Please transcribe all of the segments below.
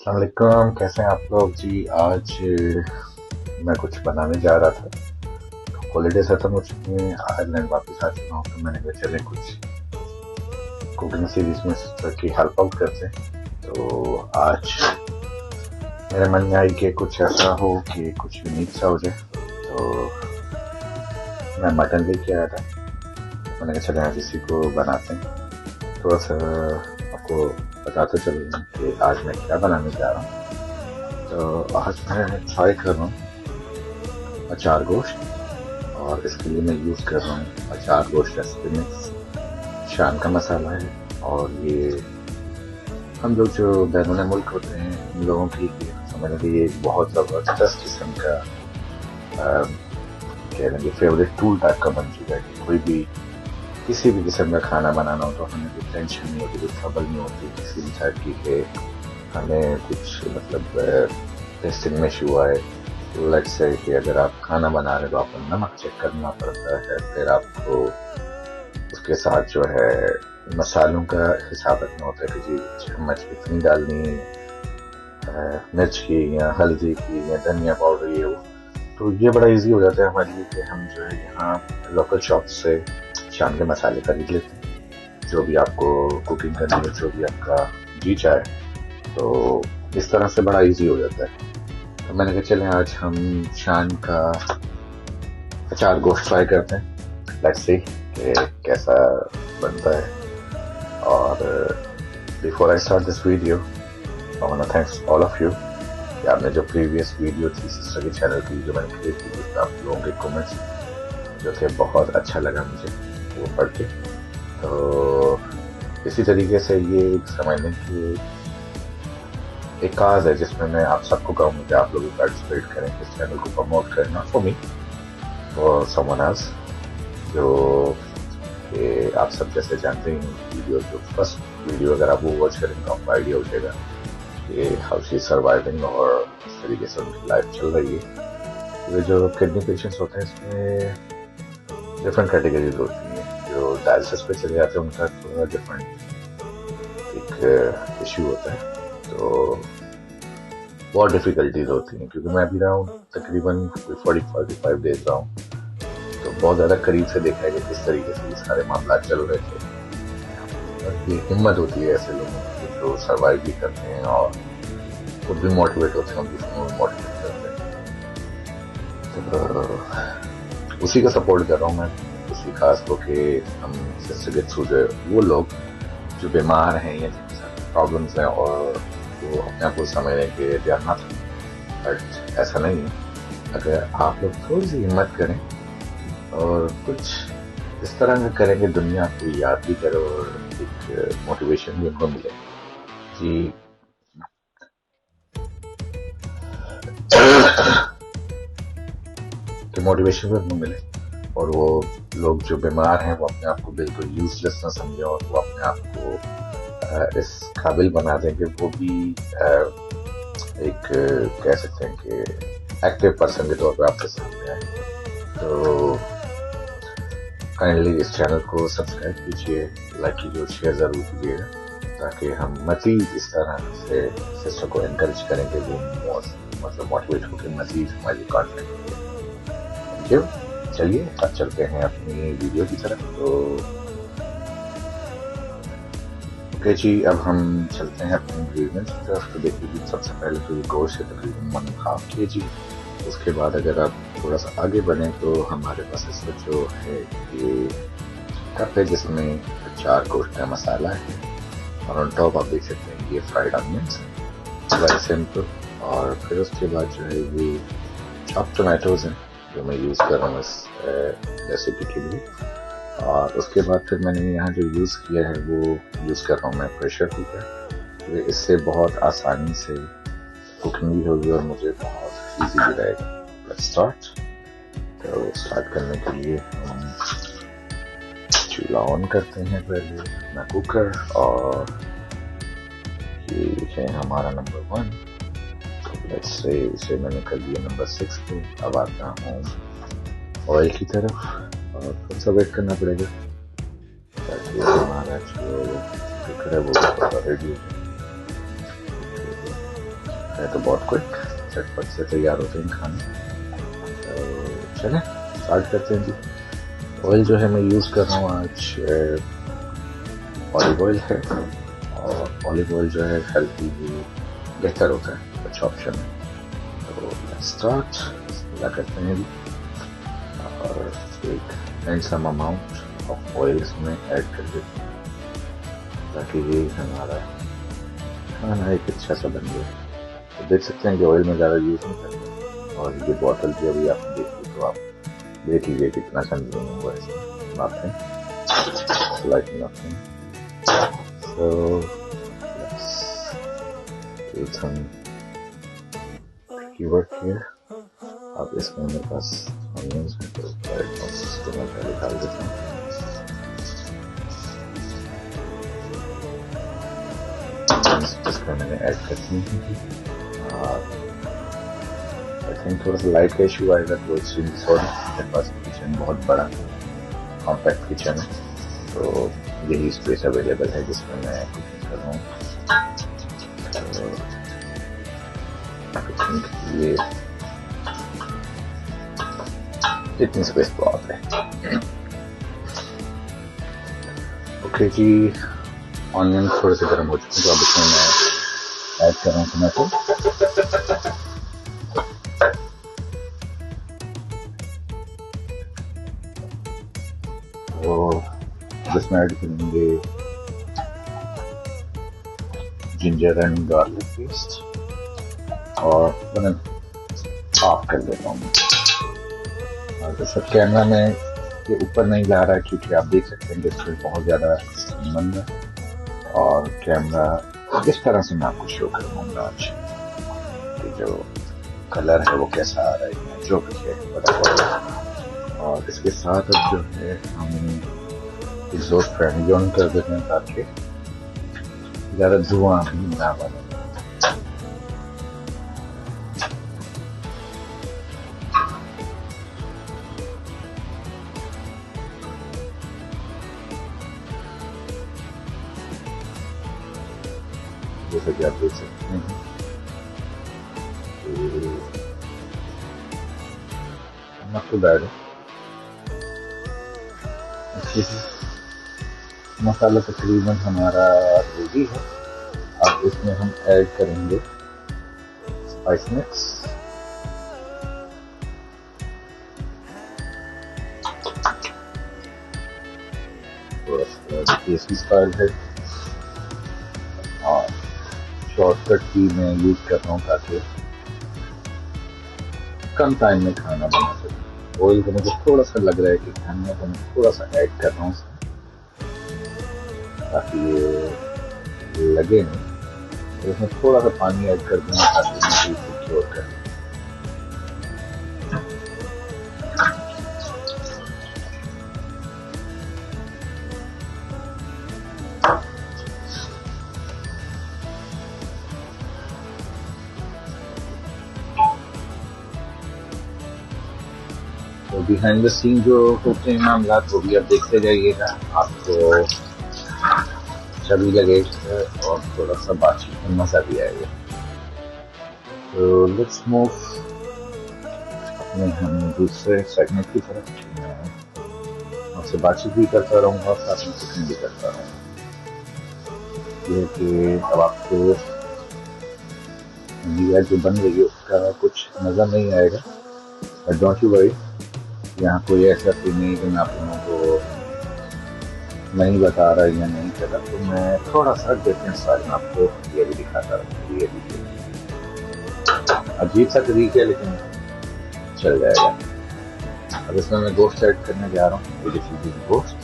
अस्सलामुअलैकुम, कैसे हैं आप लोग जी। आज मैं कुछ बनाने जा रहा था। हॉलीडेज खत्म हो चुकी हैं, आयरलैंड वापस आ चुका हूँ, तो मैंने कहा चले कुछ कुकिंग सीरीज में सिस्टर की हेल्प आउट करते हैं। तो आज मेरे मन में आई कि कुछ ऐसा हो कि कुछ यूनिक सा हो जाए। तो मैं मटन लेके आया था, मैंने कहा चले आज इसी को बनाते हैं। थोड़ा सा आपको बताते चलूँ कि आज मैं क्या बनाने जा रहा हूँ। तो आज मैं ट्राई कर रहा हूँ अचार गोश्त, और इसके लिए मैं यूज़ कर रहा हूँ अचार गोश्त रेसिपी मिक्स। शान का मसाला है, और ये हम लोग जो बैरून मुल्क होते हैं उन लोगों की समझ लीजिए ये बहुत ज़बरदस्त किस्म का कह लेंगे फेवरेट टूल टाइप का बन चुका है कि कोई भी किसी भी किस्म का खाना बनाना हो तो हमें कोई टेंशन नहीं होती, कोई ट्रबल नहीं होती किसी भी टाइप की कि हमें कुछ मतलब टेस्टिंग में इशू आए। लेट्स से कि अगर आप खाना बना रहे हैं तो आपको नमक चेक करना पड़ता है, फिर आपको उसके साथ जो है मसालों का हिसाब रखना होता है कि जी चम्मच कितनी डालनी है, मिर्च की या हल्दी की या धनिया पाउडर ये वो। तो ये बड़ा इजी हो जाता है हमारे लिए कि हम जो है यहाँ लोकल शॉप से शाम के मसाले खरीद लेते हैं, जो भी आपको कुकिंग करनी है, जो भी आपका जी चाहे। तो इस तरह से बड़ा इजी हो जाता है। तो मैंने कहा चलें आज हम शान का अचार गोश्त ट्राई करते हैं, लेट्स सी कि कैसा बनता है। और before I start this video I want to thanks all of you कि आपने जो प्रीवियस वीडियो थी सिस्टर के चैनल की जो मैंने क्रिएट की थी, आप लोगों के कमेंट्स जो थे बहुत अच्छा लगा मुझे वो पढ़ के। तो इसी तरीके से ये एक समझ लें कि एक काज है जिसमें मैं आप सबको कहूँगा कि आप लोग पार्टिसिपेट करें, इस चैनल को प्रमोट करें, not for me, for someone else. जो कि आप सब जैसे जानते हैं वीडियो जो फर्स्ट वीडियो अगर आप वो वॉच करेंगे तो आपको आइडिया हो जाएगा कि हाउ शी सर्वाइविंग और इस तरीके से उनकी लाइफ चल रही है। ये जो किडनी पेशेंट्स होते हैं इसमें डिफरेंट कैटेगरीज होती हैं। जो डायलिसिस पे चले जाते हैं उनका थोड़ा डिफरेंट एक इश्यू होता है। तो बहुत डिफिकल्टीज होती हैं, क्योंकि मैं अभी रहा हूँ तकरीबन 40-45 डेज रहा हूँ, तो बहुत ज़्यादा करीब से देखा है कि किस तरीके से ये सारे मामला चल रहे थे। और ये हिम्मत होती है ऐसे लोगों की जो सर्वाइव भी करते हैं और खुद भी मोटिवेट होते हैं, दूसरों को मोटिवेट करते हैं। तो उसी का सपोर्ट कर रहा हूँ मैं, उसी खास को कि हम सिस्टर के थ्रू जो वो लोग जो बीमार हैं या जिनके साथ प्रॉब्लम्स हैं और वो अपने आप को समझ रहे कि दे आर नथिंग, बट ऐसा नहीं है। अगर आप लोग थोड़ी सी हिम्मत करें और कुछ इस तरह का करें कि दुनिया आपको याद भी करे और एक मोटिवेशन भी उनको मिले कि मोटिवेशन भी उनको मिले, और वो लोग जो बीमार हैं वो अपने आप को बिल्कुल यूजलेस ना समझे और वो अपने आप को इस काबिल बना दें कि वो भी एक कह सकते हैं कि एक्टिव पर्सन के तौर पर आपके सामने आए। तो काइंडली इस चैनल को सब्सक्राइब कीजिए, लाइक कीजिए और शेयर जरूर कीजिएगा, ताकि हम मजीद इस तरह से सिस्टर को एनकरेज करें कि वो मतलब मोटिवेट होकर मजीद हमारी कॉन्टेंट। Thank you. चलिए अब चलते हैं अपनी वीडियो की तरफ। तो ओके जी, अब हम चलते हैं अपने इंग्रेडिएंट्स की तरफ। तो देखिए सबसे पहले तो ये गोश्त है तकरीबन 1.5 kg। उसके बाद अगर आप थोड़ा सा आगे बढ़ें तो हमारे पास इसमें जो है ये कप है जिसमें अचार गोश्त का मसाला है, और ऑन टॉप आप देख सकते हैं ये फ्राइड अनियंस, वेरी सिंपल। और फिर उसके बाद जो है ये चॉप टोमेटोज हैं जो मैं यूज़ कर रहा हूँ इस रेसिपी के लिए। और उसके बाद फिर मैंने यहाँ जो यूज़ किया है वो यूज़ कर रहा हूँ मैं प्रेशर कुकर। इससे बहुत आसानी से कुकिंग भी होगी और मुझे बहुत इजी भी रहेगा। Let's start. तो स्टार्ट करने के लिए हम चूल्हा ऑन करते हैं पहले अपना कुकर, और ये है हमारा नंबर 1। लेट्स से इसे मैंने कर दिया नंबर 6 पे। अब आता हूँ ऑयल की तरफ, और थोड़ा सा वेट करना पड़ेगा ताकि हमारा जो कुकर है वो रेडी हो जाए। है तो बहुत क्विक, झटपट से तैयार होते हैं खाने। तो चलें स्टार्ट करते हैं जी। ऑयल जो है मैं यूज़ कर रहा हूँ आज ऑलिव ऑयल है, और ऑलिव ऑयल जो है हेल्थ के लिए बेहतर होता है, अच्छा ऑप्शन है। तो स्टार्ट क्या करते हैं जी, और एक हैंडसम अमाउंट ऑफ ऑयल इसमें ऐड कर देते हैं ताकि ये हमारा खाना एक अच्छा सा बन जाए। तो देख सकते हैं कि ऑयल में ज़्यादा यूज़ नहीं करते, और ये बॉटल जो अभी आप देखिए तो आप देख लीजिए कितना कंज्यूम हुआ है इसमें। Nothing, like nothing. So let's do some keyword here. अब इसमें मेरे पास ऑनियंस है तो इसको मैं पहले डाल देता हूँ। इसको मैंने ऐड कर दी है, और आई थिंक थोड़ा सा लाइट का इशू आएगा तो एक्सट्रीमली सॉरी। मेरे पास किचन बहुत बड़ा कॉम्पैक्ट किचन है, तो यही स्पेस अवेलेबल है जिसमें मैं कुकिंग कर रहा हूँ। तो ये इतनी स्पेस बहुत है। ओके जी, ऑनियन थोड़े से गर्म हो चुके हैं तो अब इसमें मैं ऐड कर रहा हूँ टमाटो। तो अब इसमें ऐड करेंगे जिंजर एंड गार्लिक पेस्ट, और मैंने ऑफ कर देता हूँ। और तो सब कैमरा में ये ऊपर नहीं ला रहा है क्योंकि आप देख सकते हैं कि इसमें बहुत ज़्यादा मंद है, और कैमरा इस तरह से मैं आपको शो करूँगा आज कि जो कलर है वो कैसा आ रहा है, जो कुछ है बता पड़ेगा। और इसके साथ अब जो है हम एग्जॉस्ट फैन ऑन कर देते हैं ताकि ज़्यादा धुआं भी ना बने। जैसे कि आप देख सकते हैं नॉट टू बैड। मसाला तकरीबन हमारा रेडी है। अब इसमें हम ऐड करेंगे स्पाइस मिक्स, थोड़ा सा देसी स्टाइल है, और शॉर्टकट की मैं यूज कर रहा हूँ ताकि कम टाइम में खाना बना सकूँ। ऑयल को मुझे थोड़ा सा लग रहा है कि खाने को मैं थोड़ा सा ऐड कर रहा हूँ ताकि ये लगे नहीं। तो इसमें थोड़ा सा पानी ऐड कर दूँगा ताकि मैं सिक्योर कर। तो बिहाइंड द सीन जो होते हैं मामला वो भी आप देखते जाइएगा, आपको अच्छा भी लगेगा और थोड़ा सा बातचीत में मजा भी आएगा। तो लेट्स मूव अपने हम दूसरे सेगमेंट की तरफ। मैं आपसे बातचीत भी करता रहूँगा और साथ में कुकिंग भी करता रहूँगा। ये कि अब आपको इंडिया जो बन रही है उसका कुछ नज़र नहीं आएगा, बट डोंट यू वरी, यहाँ कोई ऐसा सीन नहीं कि मैं आप लोगों को नहीं बता रहा या नहीं कर रहा। तो मैं थोड़ा सा डिफरेंट स्टाइल में आपको ये भी दिखाता रहूँ। ये भी अजीब सा तरीका है लेकिन चल जाएगा। अब इसमें मैं गोश्त ऐड करने जा रहा हूँ, ये गोश्त,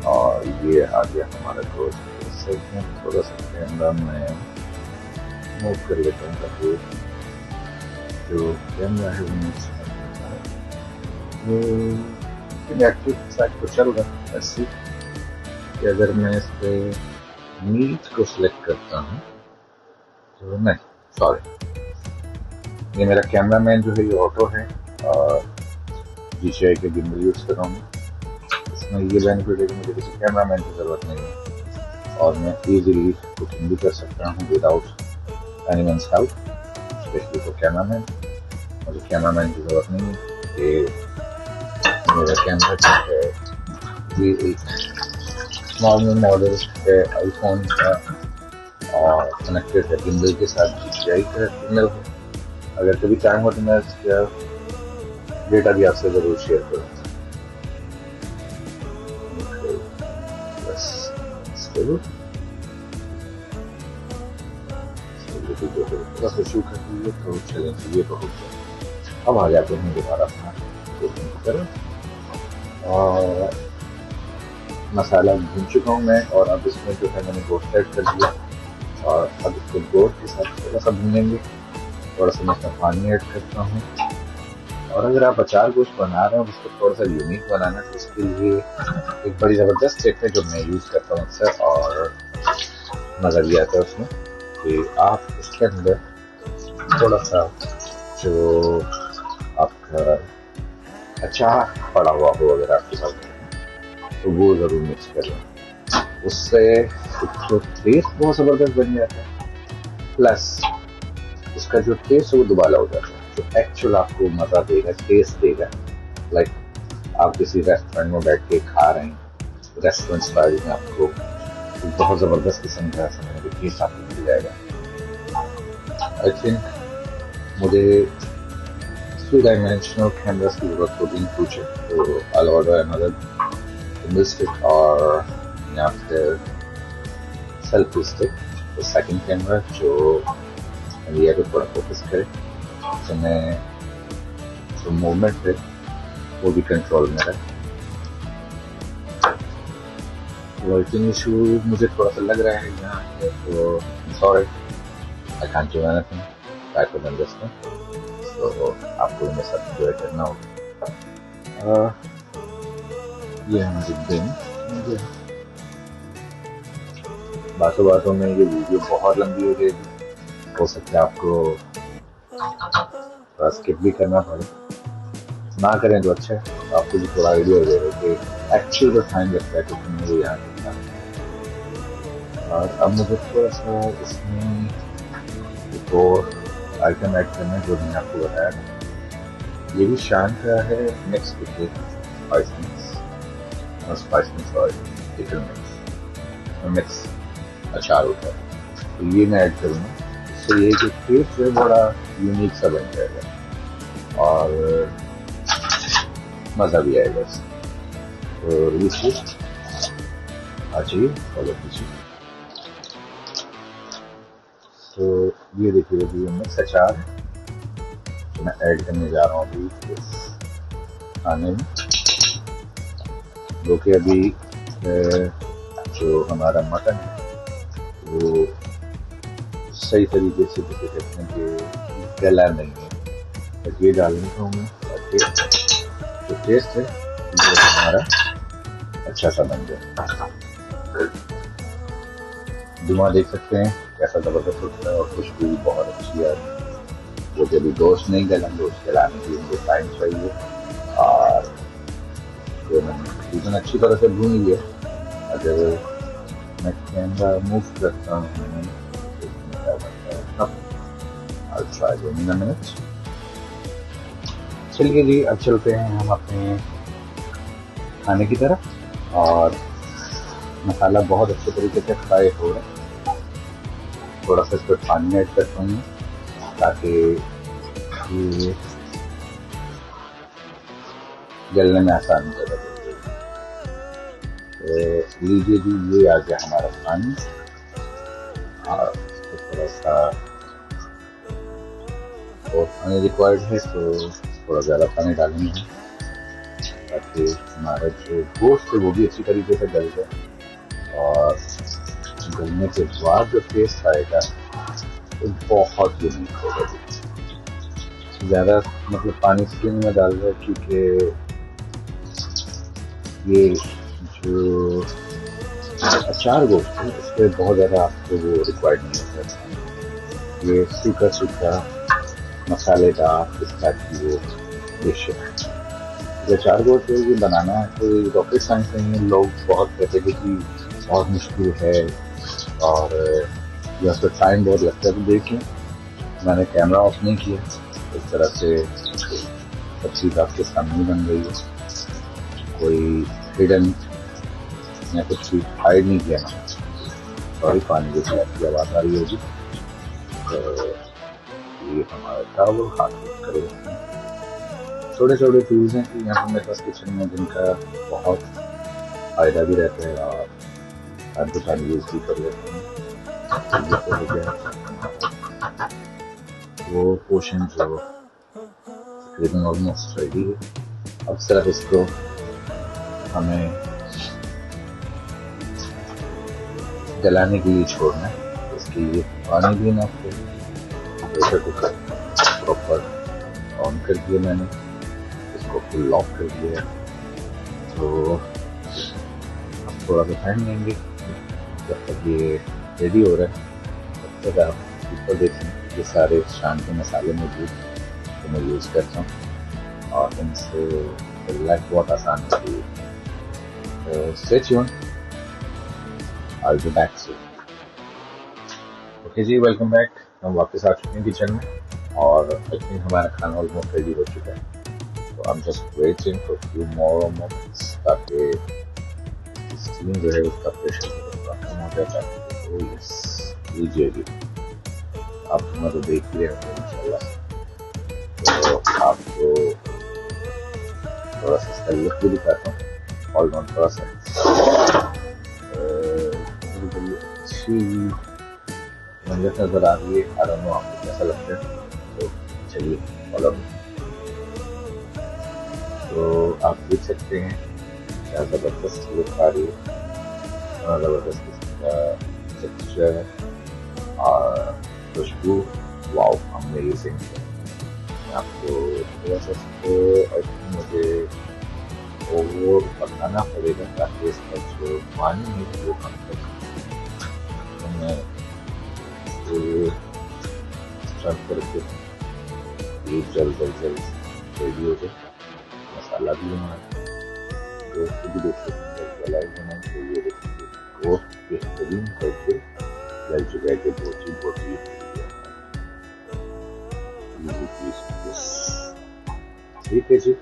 और ये आ गया हमारा गोश्त। इससे मैं थोड़ा सा कैमरा में मूव कर लेता हूँ ताकि जो कैमरा है वो एक्टिव साइड को चल रहा है। ऐसे कि अगर मैं इस पे मीट को सिलेक्ट करता हूँ तो नहीं, सॉरी, ये मेरा कैमरा मैन जो है ये ऑटो है और DJI के गिम्बल यूज़ कर रहा हूँ। इसमें ये बेनिफिट है कि मुझे किसी कैमरा मैन की ज़रूरत नहीं है और मैं इजीली कुकिंग भी कर सकता हूँ without animals help, specially for cameraman. मुझे कैमरामैन की जरूरत नहीं है कि मेरा कैमरा जो है ये एक नॉर्मल मॉडल है आईफोन का और कनेक्टेड है गिम्बल के साथ, DJI का गिम्बल है। अगर कभी टाइम हो तो मैं इसका डेटा भी आपसे जरूर शेयर करूँगा। बस थोड़ा सा शू कर दीजिए तो चलें, ये तो हो गया। अब आ जाते हैं दोबारा अपना कुकिंग की तरफ। और मसाला भून चुका हूँ मैं, और अब इसमें जो है मैंने गोश्त ऐड कर दिया, और अब इसको गोश्त के साथ थोड़ा सा भूनेंगे। थोड़ा सा मैं इसमें पानी ऐड करता हूँ। और अगर आप अचार गोश्त बना रहे हो उसको थोड़ा सा यूनिक बनाना, तो उसके लिए एक बड़ी ज़बरदस्त टिप है जो मैं यूज़ करता हूँ अक्सर, और मज़ा भी आता है उसमें, कि आप इसके अंदर थोड़ा सा जो आपका अचार पड़ा हुआ हो अगर आपके पास, तो वो ज़रूर मिक्स करें। उससे तो टेस्ट बहुत ज़बरदस्त बन जाता है, प्लस उसका जो टेस्ट है वो दुबाला हो जाता है, जो एक्चुअल आपको मज़ा देगा, टेस्ट देगा। लाइक आप किसी रेस्टोरेंट में बैठ के खा रहे हैं, रेस्टोरेंट स्टाइल में आपको बहुत ज़बरदस्त किस्म का टेस्ट आपको मिल जाएगा। आई थिंक मुझे 3-dimensional cameras की जरूरत होगी इन फ्यूचर, तो I'll order another stick और या फिर सेल्फी स्टिक, तो सेकंड कैमरा जो इंडिया को थोड़ा फोकस करे, तो मैं जो मूवमेंट है वो भी कंट्रोल में रहे। वर्किंग इशू मुझे थोड़ा सा लग रहा है यहाँ पे, तो sorry, I can't do anything, try to understand. तो आपको मेरे साथ एंजॉय करना होगा। ये हमारी दिन, बातों बातों में ये वीडियो बहुत लंबी हो जाएगी, हो सकता है आपको थोड़ा स्किप भी करना पड़े, ना करें तो अच्छा है, आपको भी थोड़ा आइडिया हो जाएगा कि एक्चुअल जो टाइम लगता है कुकिंग में वो यहाँ करना है। और अब मुझे थोड़ा सा इसमें एक और आइटम ऐड करना है जो मैंने आपको बताया था। ये भी शान का है, मिक्स स्पाइस मिक्स और चिकन मिक्स अचार होता है, तो ये मैं ऐड करूँगा। इससे ये जो टेस्ट है बड़ा यूनिक सा बन जाएगा और मज़ा भी आएगा इससे। तो ये चीज़ अच्छी फॉलो कीजिए। तो ये देखिए अभी मिक्स अचार मैं ऐड करने जा रहा हूँ अभी इस खाने में, जो कि अभी जो हमारा मटन है वो सही तरीके से जिसे कहते हैं कि गला नहीं है, तो ये डालने का हूँ ताकि जो टेस्ट है वो हमारा अच्छा सा बन जाए। धुआं देख सकते हैं कैसा ज़बरदस्त होता है, और खुशबू भी बहुत अच्छी है। वो जब भी गोश्त नहीं गला, गोश्त गलाने के लिए मुझे टाइम चाहिए, और तो मैंने तकरीबन अच्छी तरह से भून लिया। अगर मैं कैमरा मूव करता हूँ चलिए जी, अब चलते हैं हम अपने खाने की तरफ। और मसाला बहुत अच्छे तरीके से फ्राई हो रहा है, थोड़ा सा इस पर पानी ऐड करता हूँ ताकि ये गलने में आसानी हो जाए। तो लीजिए जी, ये आ गया हमारा पानी, और थोड़ा सा और पानी रिक्वायर्ड है, तो थोड़ा ज़्यादा पानी डालेंगे ताकि हमारा जो गोश्त है वो भी अच्छी तरीके से गल जाए, और गलने के बाद जो टेस्ट आएगा वो बहुत यूनिक होगा। ज़्यादा मतलब पानी इसलिए में डाल रहा है क्योंकि ये जो अचार गोश्त है इस पर बहुत ज़्यादा आपको वो रिक्वायर्ड नहीं होता। ये सूखा सूखा मसालेदार इस टाइप की वो डिश है। जो अचार गोश्त है ये बनाना कोई रॉकेट साइंस नहीं है। लोग बहुत कहते हैं कि बहुत मुश्किल है और या उसका टाइम बहुत लगता है, तो देखें मैंने कैमरा ऑफ नहीं किया, इस तरह से सब चीज़ आपके सामने बन रही है, कोई हिडन या कुछ भी हाइड नहीं किया ना। सॉरी, पानी की टैप की आवाज़ आ रही होगी। तो ये हमारा टावल हाथ करे छोटे छोटे टूल्स हैं कि यहाँ पर मेरे पास किचन में, जिनका बहुत फायदा भी रहता है और टाइम टू टाइम यूज भी कर लेते हैं। ये तो हो गया वो पोर्शन जो तकरीबन ऑलमोस्ट रेडी है। अब सिर्फ इसको हमें गलाने के लिए छोड़ना है। इसके लिए पानी भी ना, प्रेशर कुकर प्रॉपर ऑन कर दिया मैंने, इसको फुल लॉक कर दिया है। तो अब थोड़ा सा टाइम लेंगे जब तक ये रेडी हो रहा है, तब तक आप ऊपर देखें ये सारे शान के मसाले मौजूद तो मैं यूज़ करता हूँ और इनसे लाइफ बहुत आसान होती है। तो stay tuned, I will be back soon. Okay जी, वेलकम बैक। हम वापस आ चुके हैं किचन में और आई थिंक हमारा खाना ऑलमोस्ट रेडी हो चुका है। तो I am just waiting for few more moments ताकि स्टीम जो है उसका प्रेशर कम हो जाता है। तो यस, लीजिए जी, आप तो देख ही रहे होंगे इंशाल्लाह। तो आपको थोड़ा सा इसका लुक भी दिखाता हूँ, ऑलमोस्ट थोड़ा सा अच्छी मंजर नजर आ रही है। आई डोंट नो आपको कैसा लगता है, तो चलिए फॉलो। तो आप देख सकते हैं क्या ज़बरदस्त लुक आ रही है, ज़बरदस्त किस्म का टेक्सचर है और खुशबू, वाओ अमेजिंग। आपको थोड़ा सा मुझे वो पकाना पड़ेगा ताकि इसका जो पानी है वो कम तक तो मैं स्टफ करके ये जल्द रेडी हो जाए। मसाला भी हमारा दोस्त भी देख सकते हैं गलाई बनाए, तो ये देखेंगे वो बेहतरीन करके जल चुका है कि बोटी ठीक है जी।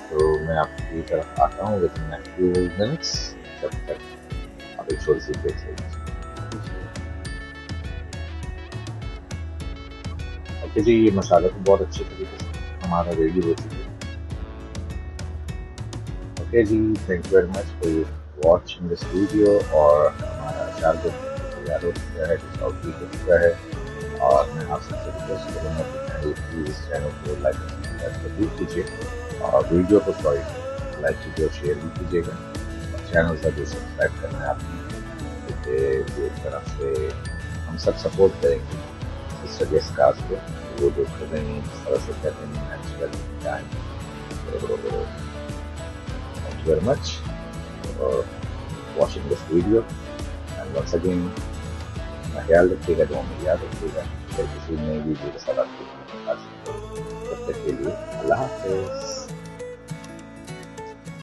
तो मैं आपकी तरफ आता हूँ विद इन फ्यू मिनट्स, जब तक आप एक छोटी सी ब्रेक ले लीजिए। ओके जी, ये मसाला तो बहुत अच्छे तरीके से हमारा रेडी हो चुका है। ओके जी, thank you very much for watching this video. और हमारा अचार गोश्त तैयार हो चुका है, डिश भी हो चुका है और मैं आप सबसे रिक्वेस्ट करूँगा कि प्लीज़ इस चैनल को लाइक जरूर कीजिए और वीडियो को लाइक कीजिए और शेयर भी कीजिएगा और चैनल का जो सब्सक्राइब करना है आपने, क्योंकि एक तरफ से हम सब सपोर्ट करेंगे सिस्टर गेस्ट कास्ट को, वो जो कर रहे हैं इस तरह से कर रहे हैं natural time. Thank you very much for watching this video and once again ख्याल रखिएगा, जो हमें याद रखिएगा, फिर किसी नई वीडियो के साथ आपको तब तक के लिए अल्लाह हाफ़िज़।